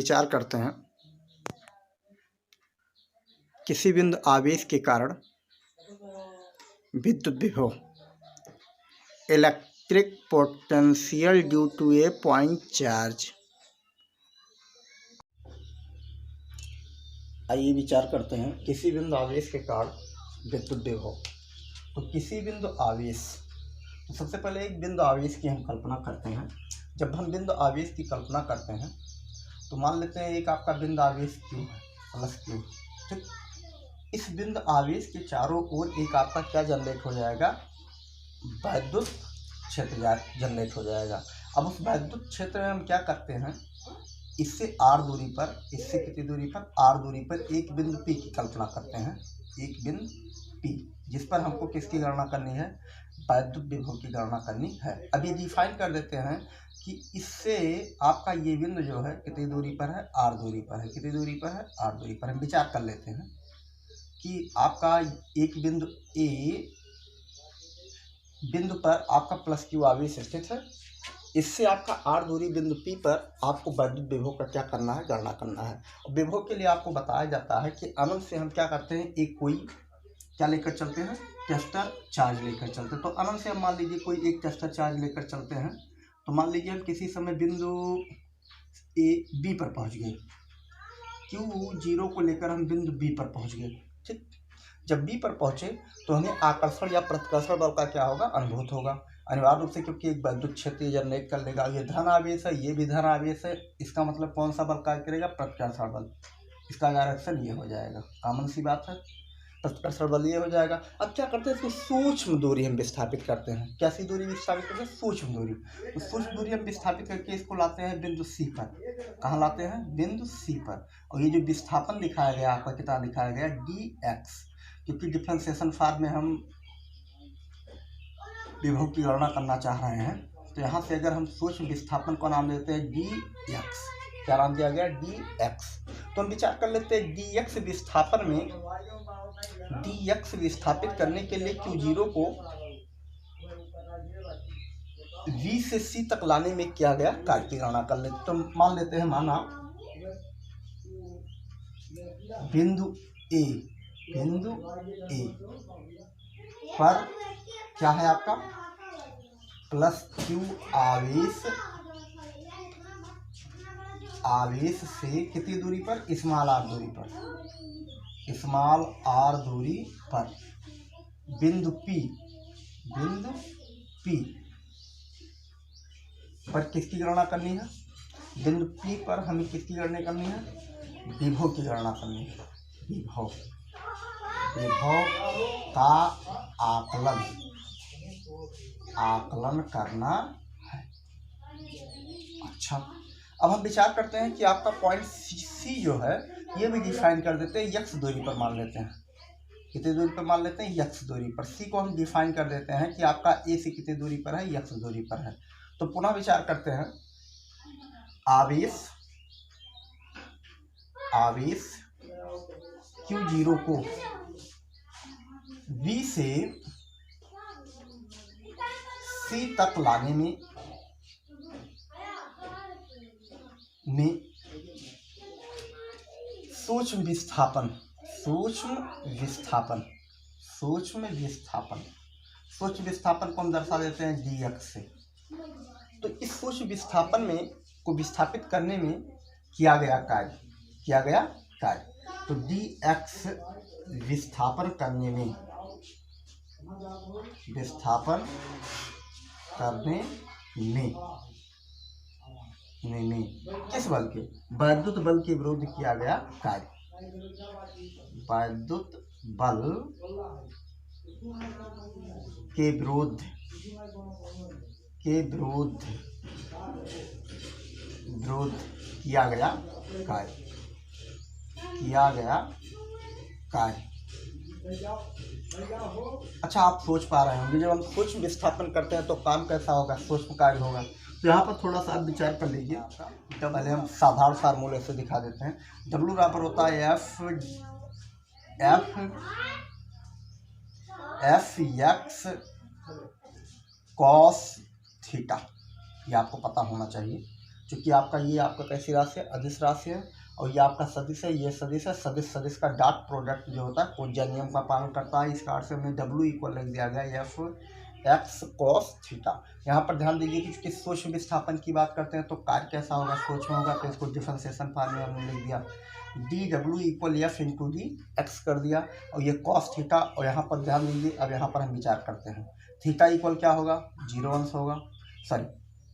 विचार करते हैं किसी बिंदु आवेश के कारण विद्युत विभव electric potential due to a point charge. आइए विचार करते हैं किसी बिंदु आवेश के कारण विद्युत विभव। तो किसी बिंदु आवेश, तो सबसे पहले एक बिंदु आवेश की हम कल्पना करते हैं। जब हम बिंदु आवेश की कल्पना करते हैं तो मान लेते हैं एक आपका बिंदु आवेश Q है, प्लस Q, ठीक। इस बिंदु आवेश के चारों ओर एक आपका क्या जनरेट हो जाएगा, वैद्युत क्षेत्र जनरेट हो जाएगा। अब उस वैद्युत क्षेत्र में हम क्या करते हैं, इससे r दूरी पर, इससे कितनी दूरी पर, r दूरी पर एक बिंदु P की कल्पना करते हैं, एक बिंदु P, जिस पर हमको किसकी गणना करनी है, वैद्युत विभव की गणना करनी है। अब ये डिफाइन कर देते हैं कि इससे आपका ये बिंदु जो है कितनी दूरी पर है, r दूरी पर है, कितनी दूरी पर है, r दूरी पर। हम विचार कर लेते हैं कि आपका एक बिंदु A बिंदु पर आपका प्लस Q आवेश स्थित है। इससे आपका r दूरी बिंदु P पर आपको वैद्युत विभव का क्या करना है, गणना करना है। और विभव के लिए आपको बताया जाता है कि अनंत से हम क्या करते हैं, एक कोई क्या लेकर चलते हैं, टेस्टर चार्ज लेकर चलते हैं। तो अनंत से हम मान लीजिए कोई एक टेस्टर चार्ज लेकर चलते हैं। तो मान लीजिए हम किसी समय बिंदु A B पर पहुंच गए, Q0 को लेकर हम बिंदु B पर पहुंच गए, ठीक। जब B पर पहुंचे तो हमें आकर्षण या प्रतिकर्षण बल का क्या होगा, अनुभूत होगा अनिवार्य रूप से, क्योंकि एक वैद्युत क्षेत्र जनरेट कर लेगा। ये धन आवेश है, ये भी धन आवेश है, इसका मतलब कौन सा बल कार्य करेगा, प्रतिकर्षण बल। इसका डायरेक्शन ये हो जाएगा, कॉमन सी बात है, प्रतिकर्षण बल ये हो जाएगा। अब क्या करते हैं, इसको सूक्ष्म दूरी हम विस्थापित करते हैं। कैसी दूरी विस्थापित करते हैं, सूक्ष्म दूरी। तो सूक्ष्म दूरी हम विस्थापित करके इसको लाते हैं बिंदु C पर। कहाँ लाते हैं, बिंदु C पर। और ये जो विस्थापन दिखाया गया आपका, कितना दिखाया गया, dx, क्योंकि डिफरेंशिएशन फॉर्म में हम विभव की गणना करना चाह रहे हैं। तो यहाँ से अगर हम सूक्ष्म विस्थापन को नाम देते हैं dx, क्या नाम दिया गया, dx। तो हम विचार कर लेते हैं dx विस्थापन में, dx विस्थापित करने के लिए Q0 को V से C तक लाने में किया गया कार्य की गणना कर लेते। तो मान लेते हैं, माना बिंदु A पर क्या है आपका, प्लस Q आवेश से कितनी दूरी पर, स्मॉल r दूरी पर, स्मॉल r दूरी पर बिंदु P पर किसकी गणना करनी है, बिंदु P पर हमें किसकी गणना करनी है, विभव की गणना करनी है। विभव का आकलन करना है। अच्छा, अब हम विचार करते हैं कि आपका पॉइंट C जो है, ये भी डिफाइन कर देते हैं, x दूरी पर मान लेते हैं। कितनी दूरी पर मान लेते हैं, x दूरी पर। C को हम डिफाइन कर देते हैं कि आपका A से कितनी दूरी पर है, x दूरी पर है। तो पुनः विचार करते हैं, आवेश Q0 को V से C तक लाने में सूक्ष्म विस्थापन को हम दर्शा देते हैं dx से। तो इस सूक्ष्म विस्थापन में को विस्थापित करने में किया गया कार्य, तो dx विस्थापन करने में किस बल के, वैद्युत बल के विरुद्ध किया गया कार्य। वैद्युत बल के विरुद्ध किया गया कार्य। अच्छा, आप सोच पा रहे होंगे, जब हम सूक्ष्म विस्थापन करते हैं तो काम कैसा होगा, सूक्ष्म कार्य होगा। तो यहाँ पर थोड़ा सा आप विचार कर लीजिए। तो पहले हम साधारण फार्मूले से दिखा देते हैं। W बराबर होता है एफ एक्स कॉस थीटा, ये आपको पता होना चाहिए। क्योंकि आपका ये आपका कैसी राशि है, अदिश राशि है, और ये आपका सदिश है, ये सदिश है। सदिश सदिश का डॉट प्रोडक्ट जो होता है कोज्या नियम का पालन करता है। इस कार्ड से हमें W इक्वल लिख दिया गया एफ एक्स कॉस थीटा। यहाँ पर ध्यान दीजिए कि चूंकि सूक्ष्म विस्थापन की बात करते हैं तो कार्य कैसा होगा, सूक्ष्म होगा, तो इसको डिफरेंशिएशन फार्मूला हमने लिख दिया DW equal F into D x कर दिया, और ये कॉस थीटा। और यहाँ पर ध्यान दीजिए, अब यहाँ पर हम विचार करते हैं, थीटा इक्वल क्या होगा, 0 अंश होगा, सॉरी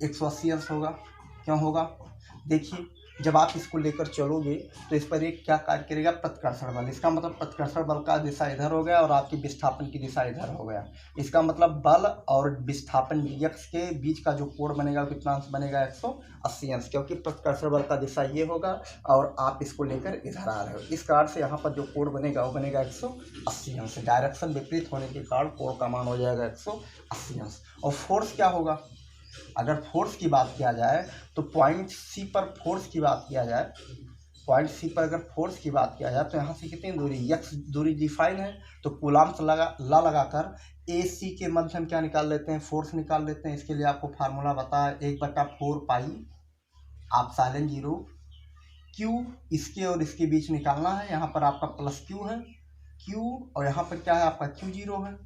180 अंश होगा। क्यों होगा, देखिए जब आप इसको लेकर चलोगे तो इस पर एक क्या कार्य करेगा, प्रतिकर्षण बल। इसका मतलब प्रतिकर्षण बल का दिशा इधर हो गया और आपकी विस्थापन की दिशा इधर हो गया। इसका मतलब बल और विस्थापन x के बीच का जो कोण बनेगा कितना अंश बनेगा, 180 अंश, क्योंकि प्रतिकर्षण बल का दिशा ये होगा और आप इसको लेकर इधर आ रहे हो। इस कारण से यहाँ पर जो कोण बनेगा वो बनेगा 180 अंश। डायरेक्शन विपरीत होने के कारण कोण का मान हो जाएगा 180 अंश। और फोर्स क्या होगा, अगर फोर्स की बात किया जाए तो पॉइंट सी पर फोर्स की बात किया जाए, पॉइंट सी पर अगर फोर्स की बात किया जाए तो यहाँ से कितनी दूरी, x दूरी डिफाइन है, तो कूलाम्स लगाकर ए सी के मध्य हम क्या निकाल लेते हैं, फोर्स निकाल लेते हैं। इसके लिए आपको फार्मूला पता है, 1/4 पाई आप साइलेंट 0 क्यू, इसके और इसके बीच निकालना है। यहाँ पर आपका प्लस क्यू है, क्यू, और यहाँ पर क्या है आपका Q0 है,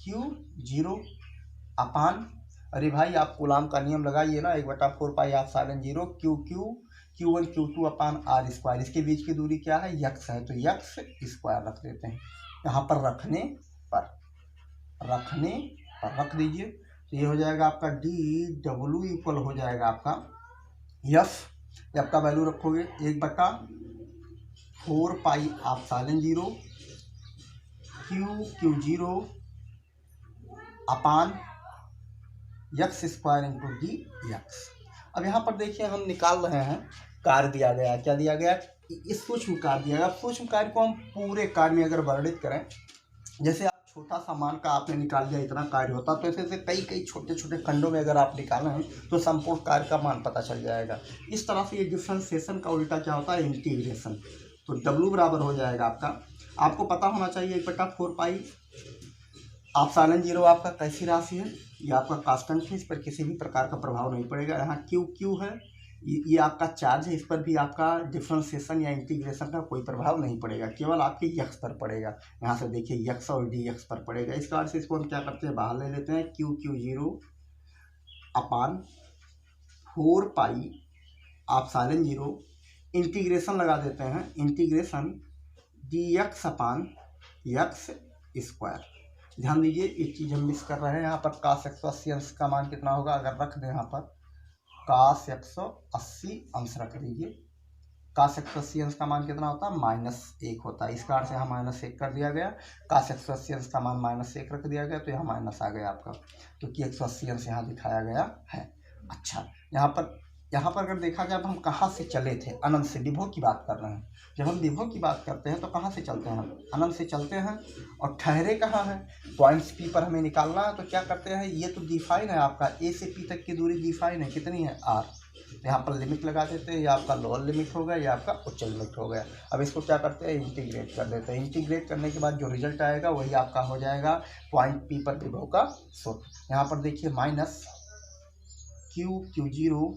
Q0 अपान, अरे भाई आप कूलाम का नियम लगाइए ना, 1/4 पाई आप साइलेंट 0 Q1 Q2 अपान R स्क्वायर। इसके बीच की दूरी क्या है, x है, तो x स्क्वायर रख देते हैं। यहाँ पर रखने पर रख दीजिए, तो ये हो जाएगा आपका DW इक्वल हो जाएगा आपका एफ का वैल्यू रखोगे 1/4 पाई आप साइलेंट 0 Q0 अपान x square into D x. अब यहाँ पर देखिए हम निकाल रहे हैं, कार्य दिया गया, क्या दिया गया, इस सूक्ष्म कार्य दिया गया। सूक्ष्म कार्य को हम पूरे कार्य में अगर वर्णित करें, जैसे आप छोटा सा मान का आपने निकाल लिया, इतना कार्य होता, तो ऐसे कई छोटे छोटे खंडों में अगर आप निकालें तो संपूर्ण कार्य का मान पता चल जाएगा। इस तरह से ये डिफरेंशिएशन का उल्टा क्या होता है, इंटीग्रेशन। तो W बराबर हो जाएगा आपको पता होना चाहिए 1/4 पाई आप साइलेंट 0 आपका कैसी राशि है, ये आपका कांस्टेंट है, इस पर किसी भी प्रकार का प्रभाव नहीं पड़ेगा। यहाँ क्यू है, ये आपका चार्ज है, इस पर भी आपका डिफरेंशिएशन या इंटीग्रेशन का कोई प्रभाव नहीं पड़ेगा, केवल आपके x पर पड़ेगा। यहाँ से देखिए x और dx पर पड़ेगा। इस कारण से इसको हम क्या करते हैं, बाहर ले लेते हैं, Q0 अपान 4 पाई आप साइलेंट 0 इंटीग्रेशन लगा देते हैं, इंटीग्रेशन dx अपान x स्क्वायर। ध्यान दीजिए एक चीज़ हम मिस कर रहे हैं, यहाँ पर cos 180 अंश का मान कितना होगा, अगर रख दें यहाँ पर cos 180 अंश रख दीजिए, cos 180 अंश का मान कितना होता है, -1 होता है। इस कारण से यहाँ -1 कर दिया गया, cos 180 अंश का मान -1 रख दिया गया, तो यहाँ माइनस आ गया आपका, क्योंकि 180 अंश यहाँ दिखाया गया है। अच्छा, यहाँ पर अगर देखा जाए, अब हम कहाँ से चले थे, अनंत से, विभव की बात कर रहे हैं। जब हम विभव की बात करते हैं तो कहाँ से चलते हैं, अनंत से चलते हैं, और ठहरे कहाँ हैं, पॉइंट्स पी पर हमें निकालना है। तो क्या करते हैं, ये तो डिफाइन है आपका, ए से पी तक की दूरी डिफाइन है, कितनी है, R। यहाँ पर लिमिट लगा देते हैं, ये आपका लोअर लिमिट हो गया, ये आपका उच्च लिमिट हो गया। अब इसको क्या करते हैं, इंटीग्रेट कर देते हैं। इंटीग्रेट करने के बाद जो रिजल्ट आएगा वही आपका हो जाएगा पॉइंट पी पर विभव का सूत्र। यहाँ पर देखिए माइनस Q0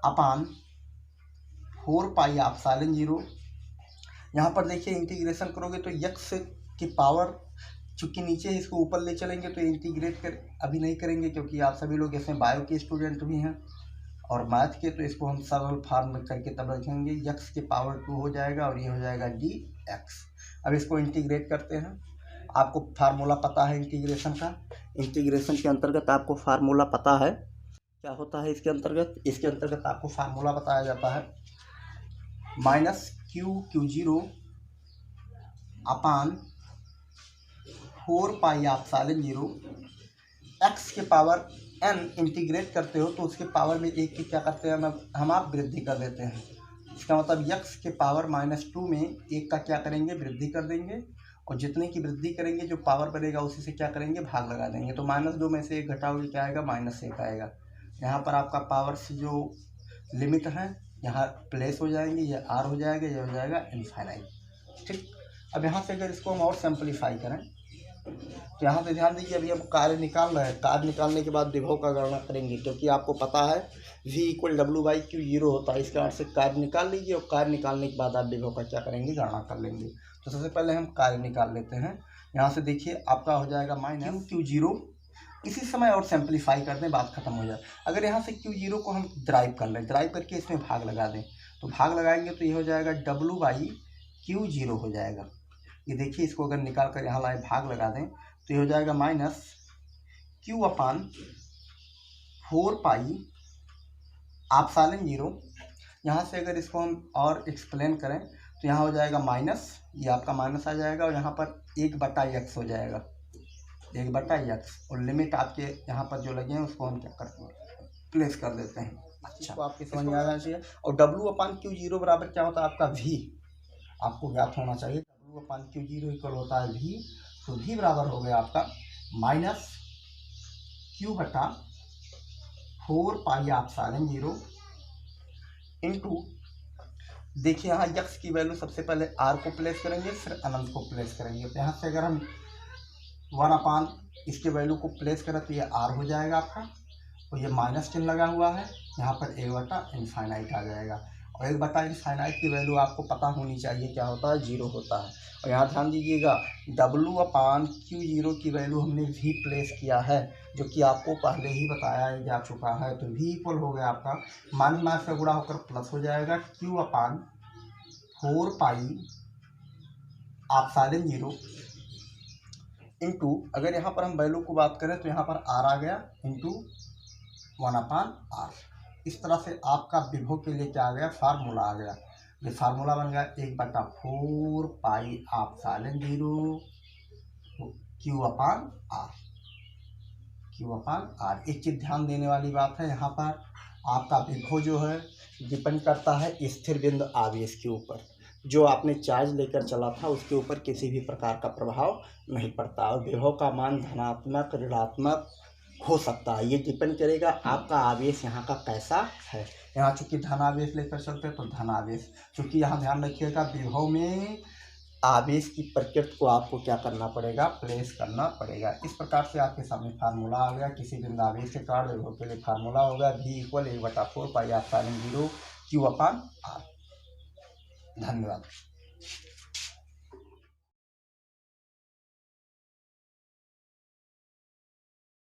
अपान 4 पाई आप साइलेंट 0। यहाँ पर देखिए इंटीग्रेशन करोगे तो x की पावर, चूँकि नीचे है, इसको ऊपर ले चलेंगे तो इंटीग्रेट कर अभी नहीं करेंगे, क्योंकि आप सभी लोग इसमें बायो के स्टूडेंट भी हैं और मैथ के, तो इसको हम सरल फॉर्म में करके तब रखेंगे, x की पावर 2 हो जाएगा और ये हो जाएगा dx। अब इसको इंटीग्रेट करते हैं, आपको फार्मूला पता है इंटीग्रेशन का, इंटीग्रेशन के अंतर्गत आपको फार्मूला पता है क्या होता है, इसके अंतर्गत आपको फार्मूला बताया जाता है -Q0 अपान 4 पाई आप साइलेंट 0 x के पावर n इंटीग्रेट करते हो तो उसके पावर में 1 की क्या करते हैं हम आप वृद्धि कर देते हैं। इसका मतलब x के पावर -2 में 1 का क्या करेंगे, वृद्धि कर देंगे, और जितने की वृद्धि करेंगे जो पावर बनेगा उसी से क्या करेंगे, भाग लगा देंगे। तो -2 में से 1 घटाओगे क्या आएगा, -1 आएगा। यहाँ पर आपका पावर से जो लिमिट है यहाँ प्लेस हो जाएंगे, ये R हो जाएगा, ये हो जाएगा इनफाइनाइट। ठीक, अब यहाँ से अगर इसको हम और सिंपलीफाई करें तो यहाँ पे ध्यान दीजिए, अभी हम कार्य निकाल रहे हैं। कार्य निकालने के बाद विभव का गणना करेंगे, क्योंकि आपको पता है v इक्वल W/Q 0 होता है। इसके अर्थ से कार्य निकाल लीजिए और कार्य निकालने के बाद आप विभव का क्या करेंगे, गणना कर लेंगे। तो सबसे पहले हम कार्य निकाल लेते हैं। यहाँ से देखिए आपका हो जाएगा माइनस Q0। इसी समय और सिंप्लीफाई कर दें, बात खत्म हो जाए। अगर यहाँ से Q0 को हम ड्राइव कर लें, ड्राइव करके इसमें भाग लगा दें, तो भाग लगाएंगे तो ये हो जाएगा W/Q0 हो जाएगा। ये देखिए, इसको अगर निकाल कर यहाँ लाए भाग लगा दें तो ये हो जाएगा माइनस Q/4π एप्सिलॉन 0। यहाँ से अगर इसको हम और एक्सप्लेन करें तो यहाँ हो जाएगा माइनस, ये आपका माइनस आ जाएगा और यहाँ पर 1/x हो जाएगा, 1/x। और लिमिट आपके यहाँ पर जो लगे हैं उसको हम क्या करते हैं, प्लेस कर देते हैं। अच्छा, तो आपकी समझ में आ जाना चाहिए। और W/Q0 बराबर क्या होता है आपका v, आपको ज्ञात होना चाहिए। W/Q0 इक्वल होता है v। तो v बराबर हो गया आपका माइनस Q/4π एप्सिलॉन 0 इंटू, देखिए यहाँ यक्स की वैल्यू सबसे पहले r को प्लेस करेंगे, फिर अनंत को प्लेस करेंगे। तो यहाँ से अगर हम 1/, इसके वैल्यू को प्लेस करें तो ये r हो जाएगा आपका, और ये माइनस चिन्ह लगा हुआ है, यहाँ पर 1/इनफाइनाइट आ जाएगा। और 1/इनफाइनाइट की वैल्यू आपको पता होनी चाहिए क्या होता है, 0 होता है। और यहाँ ध्यान दीजिएगा, W/Q0 की वैल्यू हमने v प्लेस किया है, जो कि आपको पहले ही बताया जा चुका है। तो v इक्वल हो गया आपका माइनस से गुणा होकर प्लस हो जाएगा Q/4π एप्सिलॉन 0 इंटू, अगर यहाँ पर हम वैल्यू को बात करें तो यहाँ पर r आ गया इंटू 1/r। इस तरह से आपका विभव के लिए क्या आ गया, फार्मूला आ गया। ये फार्मूला बन गया 1/4π एप्सिलॉन 0 Q/r। एक चीज़ ध्यान देने वाली बात है, यहाँ पर आपका विभव जो है डिपेंड करता है स्थिर बिंदु आवेश के ऊपर। जो आपने चार्ज लेकर चला था उसके ऊपर किसी भी प्रकार का प्रभाव नहीं पड़ता, और विभव का मान धनात्मक ऋणात्मक हो सकता है। ये डिपेंड करेगा आपका आवेश यहाँ का कैसा है। यहाँ चूँकि धन आवेश लेकर चलते हैं तो धन आवेश, चूँकि यहाँ ध्यान रखिएगा विभव में आवेश की प्रकृति को आपको क्या करना पड़ेगा, प्लेस करना पड़ेगा। इस प्रकार से आपके सामने फार्मूला आ गया। किसी बिंदु आवेश के कारण विभव के लिए फार्मूला होगा v इक्वल 1/4π एप्सिलॉन 0 Q/r। धन्यवाद।